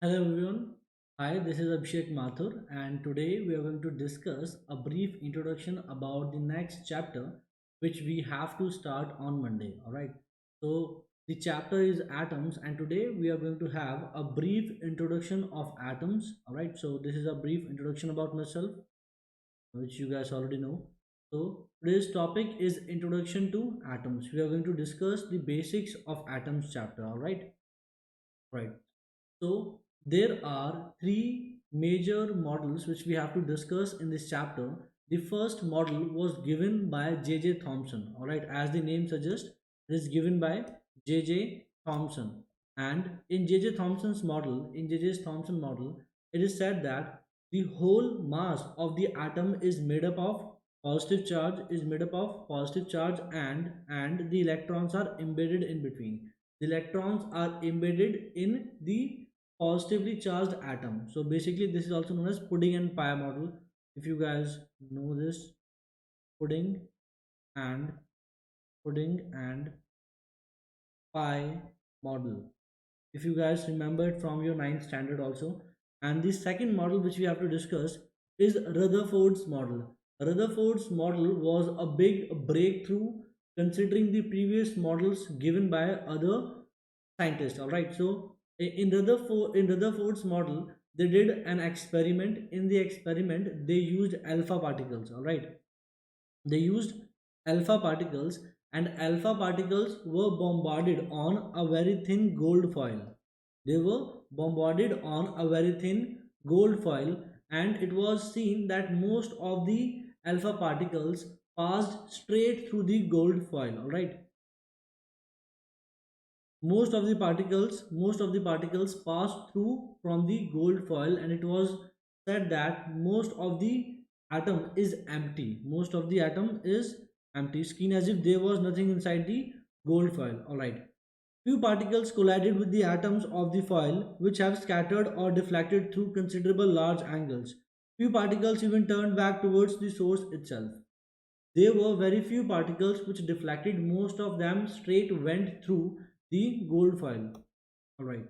Hello everyone. Hi, this is Abhishek Mathur, and today we are going to discuss a brief introduction about the next chapter which we have to start on Monday. All right. So the chapter is atoms, and today we are going to have a brief introduction of atoms. All right. So this is a brief introduction about myself, which you guys already know. So today's topic is introduction to atoms. We are going to discuss the basics of atoms chapter. All right. Right. So there are three major models which we have to discuss in this chapter. The first model was given by J.J. Thomson. All right, as the name suggests, it is given by J.J. Thomson. And in J.J. Thomson model, it is said that the whole mass of the atom is made up of positive charge and the electrons are embedded in between. The electrons are embedded in the positively charged atom. So basically this is also known as pudding and pie model. If you guys know this, pudding and pudding and pie model, if you guys remember it from your ninth standard also. And the second model which we have to discuss is Rutherfords model. Rutherfords model was a big breakthrough considering the previous models given by other scientists. All right, so in Rutherford's model, they did an experiment. In the experiment they used alpha particles. All right, they used alpha particles, and alpha particles were bombarded on a very thin gold foil. They were bombarded on a very thin gold foil, and it was seen that most of the alpha particles passed straight through the gold foil. All right, most of the particles passed through from the gold foil, and it was said that most of the atom is empty. Most of the atom is empty, skin as if there was nothing inside the gold foil. All right, few particles collided with the atoms of the foil, which have scattered or deflected through considerable large angles. Few particles even turned back towards the source itself. There were very few particles which deflected, most of them straight went through the gold foil. Alright.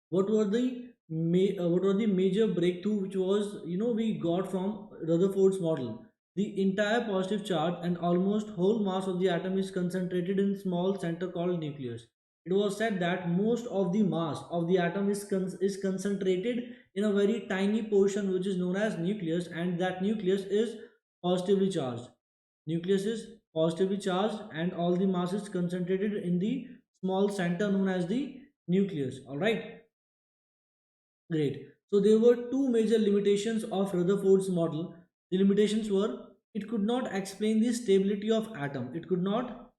What were the major breakthrough which was we got from Rutherford's model? The entire positive charge and almost whole mass of the atom is concentrated in small center called nucleus. It was said that most of the mass of the atom is concentrated in a very tiny portion which is known as nucleus, and that nucleus is positively charged. Nucleus is positively charged and all the mass is concentrated in the small center known as the nucleus. All right, great. So there were two major limitations of Rutherford's model. The limitations were it could not explain the stability of atom. It could not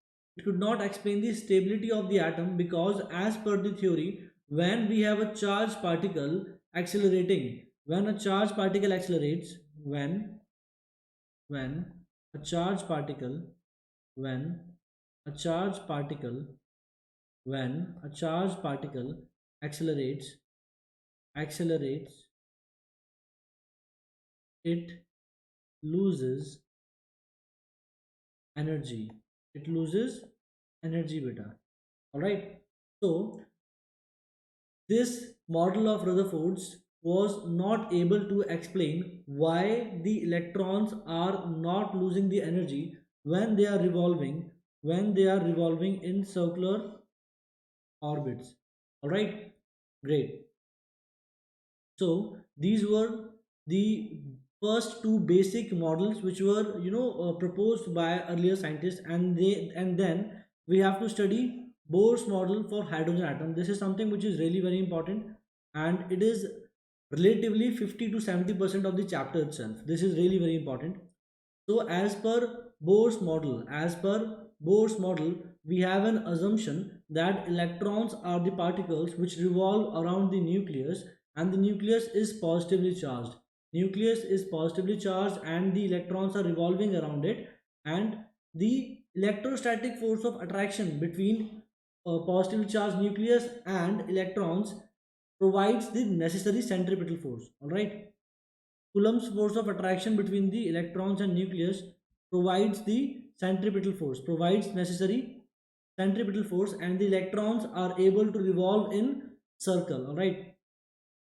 explain the stability of the atom because, as per the theory, when we have a charged particle accelerating, when a charged particle accelerates, when a charged particle when a charged particle when a charged particle accelerates, it loses energy. It loses energy, beta. All right. So this model of Rutherford's was not able to explain why the electrons are not losing the energy when they are revolving in circular orbits. All right, great. So these were the first two basic models which were proposed by earlier scientists, and then we have to study Bohr's model for hydrogen atom. This is something which is really very important, and it is relatively 50 to 70% of the chapter itself. This is really very important. So as per Bohr's model, we have an assumption that electrons are the particles which revolve around the nucleus, and the nucleus is positively charged. Nucleus is positively charged, and the electrons are revolving around it, and the electrostatic force of attraction between a positively charged nucleus and electrons provides the necessary centripetal force. All right. Coulomb's force of attraction between the electrons and nucleus provides necessary centripetal force, and the electrons are able to revolve in circle. All right.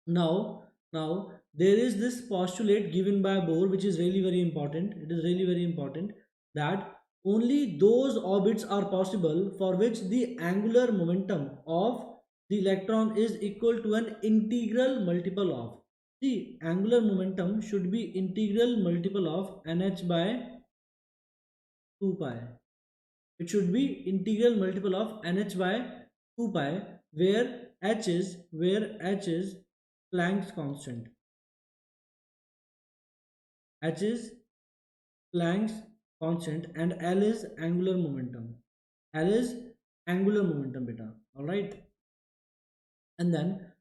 Now there is this postulate given by Bohr, which is really very important. It is really very important that only those orbits are possible for which the angular momentum of the electron is equal to an integral multiple of the angular momentum should be integral multiple of nh by 2 pi. It should be integral multiple of nh by 2 pi, where h is Planck's constant. H is Planck's constant and L is angular momentum. L is angular momentum, beta. All right. And then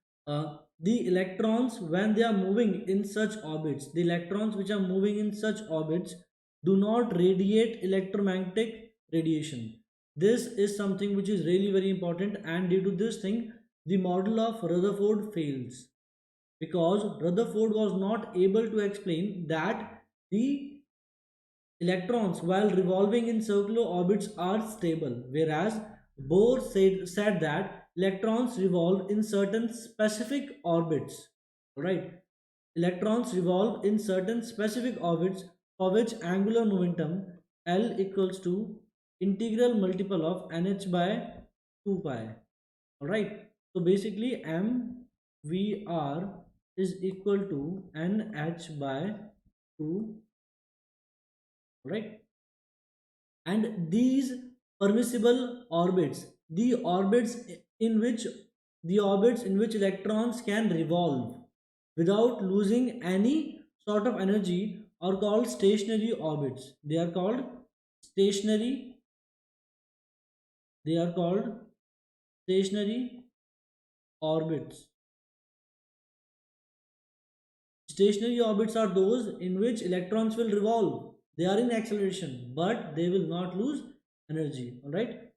the electrons, when they are moving in such orbits, the electrons which are moving in such orbits do not radiate electromagnetic radiation. This is something which is really very important, and due to this thing, the model of Rutherford fails, because Rutherford was not able to explain that the electrons while revolving in circular orbits are stable, whereas Bohr said that electrons revolve in certain specific orbits. Right? Electrons revolve in certain specific orbits for which angular momentum L equals to integral multiple of nh by 2 pi. Alright. So basically mvr is equal to nh by 2, right? And these permissible orbits, in which the orbits in which electrons can revolve without losing any sort of energy, are called stationary orbits. They are called stationary they are called stationary orbits. Stationary orbits are those in which electrons will revolve. They are in acceleration, but they will not lose energy. All right.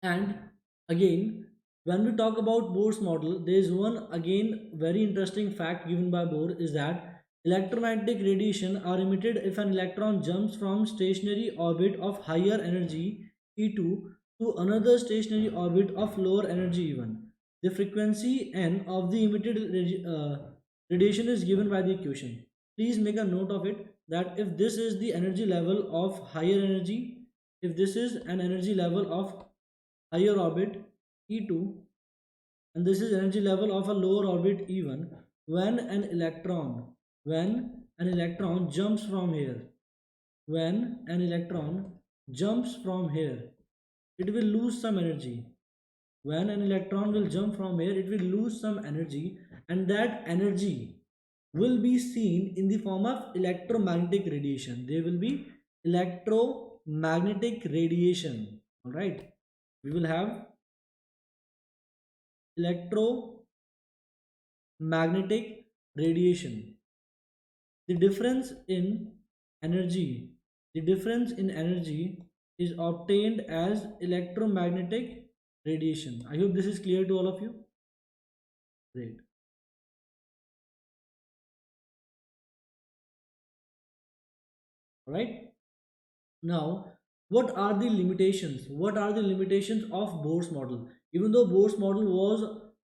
And again, when we talk about Bohr's model, there is one again very interesting fact given by Bohr, is that electromagnetic radiation are emitted if an electron jumps from stationary orbit of higher energy E2 to another stationary orbit of lower energy E1. The frequency n of the emitted radiation is given by the equation. Please make a note of it, that if this is the energy level of higher energy, if this is an energy level of higher orbit E2, and this is energy level of a lower orbit E1, when an electron jumps from here, when an electron jumps from here, it will lose some energy. When an electron will jump from here, it will lose some energy, and that energy will be seen in the form of electromagnetic radiation. There will be electromagnetic radiation. All right, we will have electromagnetic radiation. The difference in energy is obtained as electromagnetic radiation. I hope this is clear to all of you. Great. All right. Now, what are the limitations? What are the limitations of Bohr's model? Even though Bohr's model was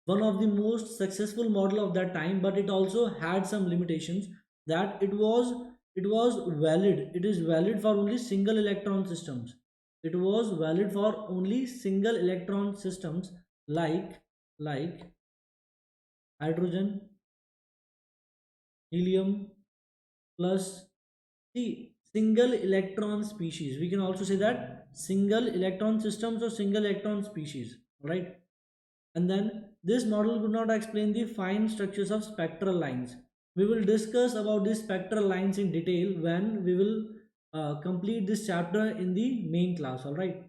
one of the most successful model of that time, but it also had some limitations, that it was valid. It is valid for only single electron systems. It was valid for only single electron systems, like hydrogen, helium, plus the single electron species. We can also say that single electron systems or single electron species, right? And then this model could not explain the fine structures of spectral lines. We will discuss about these spectral lines in detail when we will complete this chapter in the main class. All right.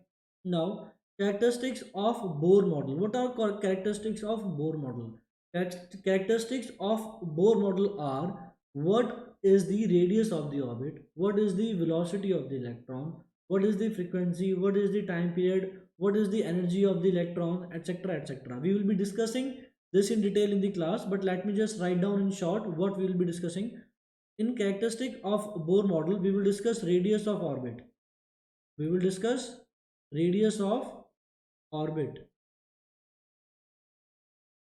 Now, characteristics of Bohr model. What are characteristics of Bohr model? Characteristics of Bohr model are: what is the radius of the orbit, what is the velocity of the electron, what is the frequency, what is the time period, what is the energy of the electron, etc., etc. We will be discussing this in detail in the class, but let me just write down in short what we will be discussing. In characteristic of Bohr model, we will discuss radius of orbit. We will discuss radius of orbit.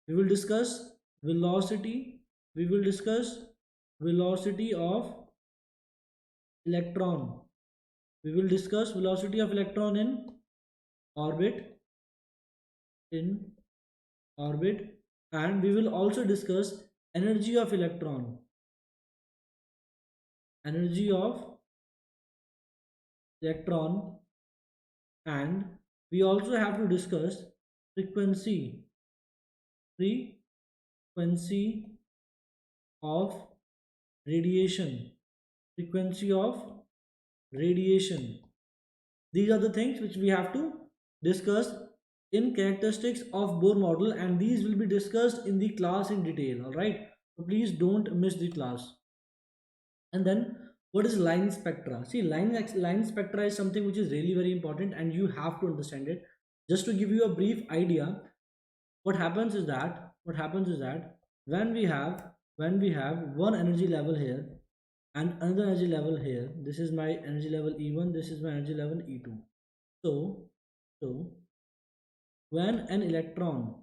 We will discuss velocity. We will discuss velocity of electron. We will discuss velocity of electron orbit, in orbit, and we will also discuss energy of electron, energy of electron, and we also have to discuss frequency, frequency of radiation, frequency of radiation. These are the things which we have to discuss in characteristics of Bohr model, and these will be discussed in the class in detail. All right, so please don't miss the class. And then what is line spectra? See, line spectra is something which is really very important, and you have to understand it. Just to give you a brief idea, what happens is that when we have one energy level here and another energy level here, this is my energy level E1, this is my energy level E2. So so when an electron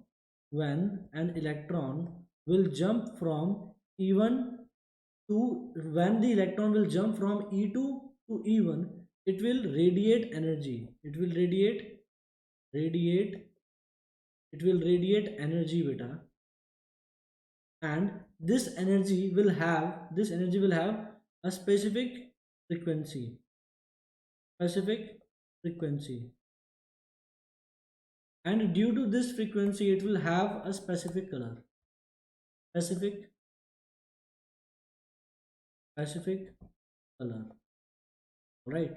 will jump from E1 to when the electron will jump from E2 to E1, it will radiate energy. Radiate it will radiate energy, beta. And this energy will have a frequency specific frequency, and due to this frequency it will have a specific specific color. All right,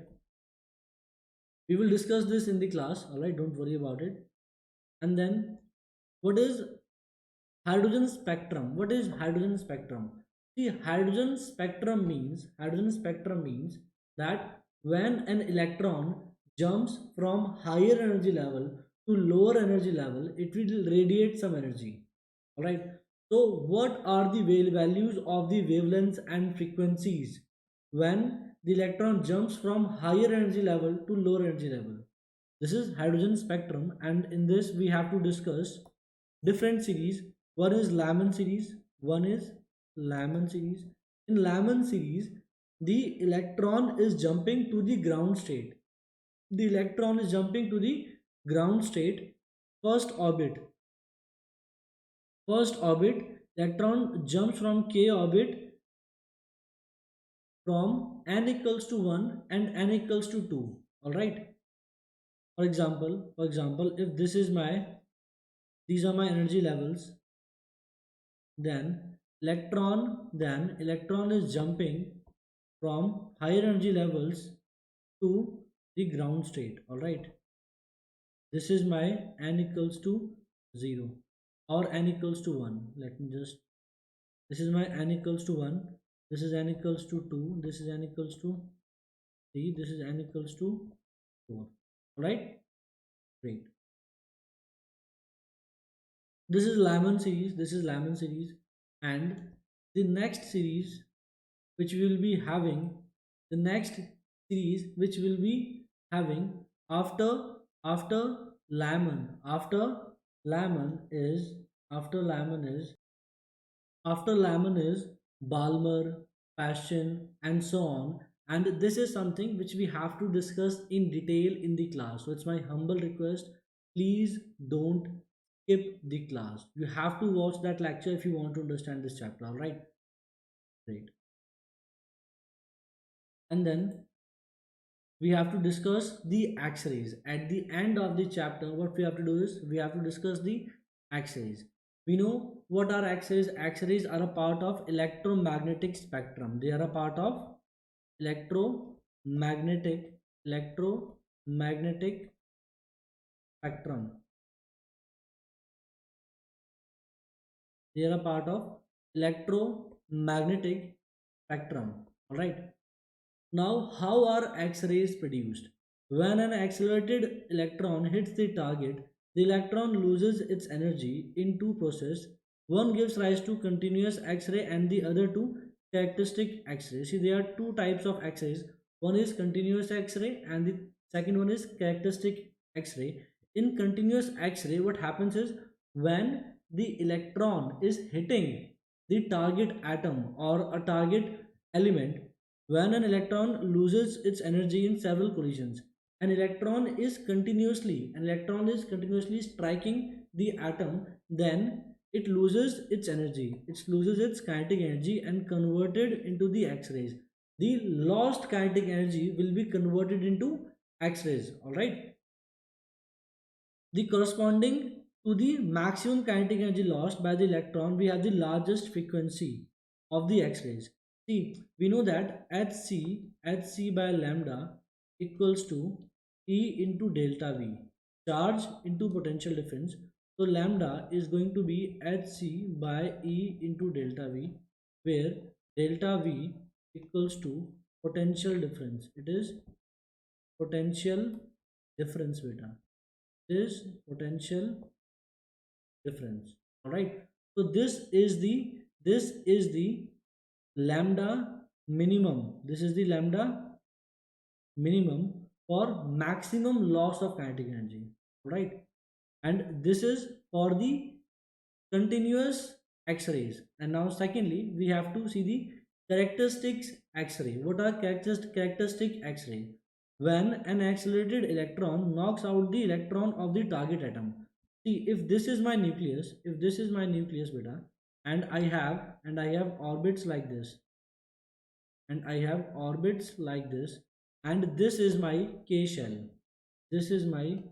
we will discuss this in the class. All right, don't worry about it. And then what is hydrogen spectrum? What is hydrogen spectrum? See, hydrogen spectrum means that when an electron jumps from higher energy level to lower energy level, it will radiate some energy. All right. So, what are the values of the wavelengths and frequencies when the electron jumps from higher energy level to lower energy level? This is hydrogen spectrum, and in this we have to discuss different series. One is Lyman series. In Lyman series, the electron is jumping to the ground state. The electron is jumping to the ground state. First orbit. Electron jumps from K orbit from n equals to 1 and n equals to 2. All right. For example, if these are my energy levels, then electron is jumping from higher energy levels to the ground state. All right, this is my n equals to 0 or n equals to 1. Let me just, this is my n equals to 1, this is n equals to 2, this is n equals to 3, this is n equals to 4. All right, great. This is Lyman series. And the next series which we will be having the next series which will be having after after Lyman is after Lyman is after Lyman is Balmer, Passion, and so on. And this is something which we have to discuss in detail in the class. So it's my humble request, please don't skip the class. You have to watch that lecture if you want to understand this chapter. All right, great. And then we have to discuss the x-rays at the end of the chapter. What we have to do is we have to discuss the x-rays. We know what are x-rays. X-rays are a part of electromagnetic spectrum. They are a part of electromagnetic spectrum. They are a part of electromagnetic spectrum. All right. Now, how are X-rays produced? When an accelerated electron hits the target, the electron loses its energy in two processes. One gives rise to continuous X-ray and the other to characteristic X-ray. See, there are two types of X-rays. One is continuous X-ray and the second one is characteristic X-ray. In continuous X-ray, what happens is when the electron is hitting the target atom or a target element, when an electron loses its energy in several collisions, an electron is continuously striking the atom, then it loses its energy, it loses its kinetic energy and converted into the X-rays. The lost kinetic energy will be converted into X-rays. All right, the corresponding to the maximum kinetic energy lost by the electron, we have the largest frequency of the X-rays. See, we know that hc by lambda equals to E into delta V, charge into potential difference. So lambda is going to be hc by E into delta V, where delta V equals to potential difference. It is potential difference, beta. It is potential difference. All right, so this is the lambda minimum, this is the lambda minimum for maximum loss of kinetic energy. All right, and this is for the continuous X-rays. And now secondly, we have to see the characteristics X-ray. What are characteristic X-ray? When an accelerated electron knocks out the electron of the target atom. See, if this is my nucleus, beta, and I have orbits like this, and this is my K shell. This is my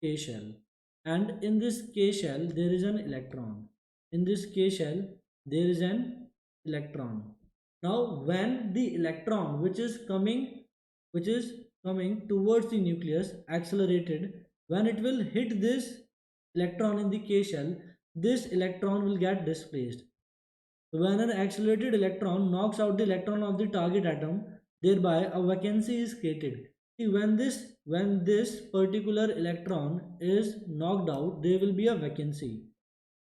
K shell, and in this K shell there is an electron. In this K shell there is an electron. Now when the electron which is coming towards the nucleus accelerated, when it will hit this electron in the K shell, this electron will get displaced. When an accelerated electron knocks out the electron of the target atom, thereby a vacancy is created. See, when this particular electron is knocked out, there will be a vacancy.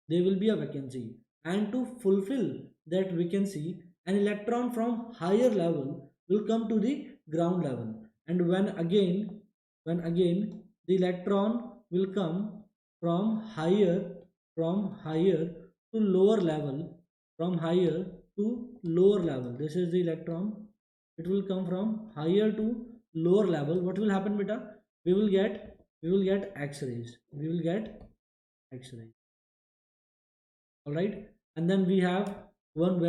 There will be a vacancy, and to fulfill that vacancy, an electron from higher level will come to the ground level. And when again the electron will come from higher to lower level, from higher to lower level. This is the electron, it will come from higher to lower level. What will happen, beta? We will get X-rays, we will get X-rays. All right, and then we have one we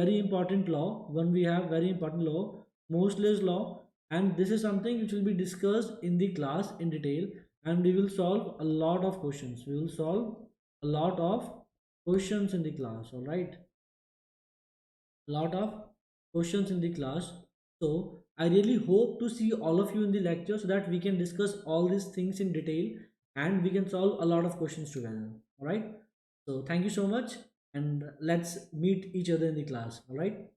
have very important law, Mosley's law. And this is something which will be discussed in the class in detail, and we will solve a lot of questions. We will solve a lot of questions in the class. All right, lot of questions in the class. So I really hope to see all of you in the lecture, so that we can discuss all these things in detail and we can solve a lot of questions together. All right, so thank you so much, and let's meet each other in the class. All right.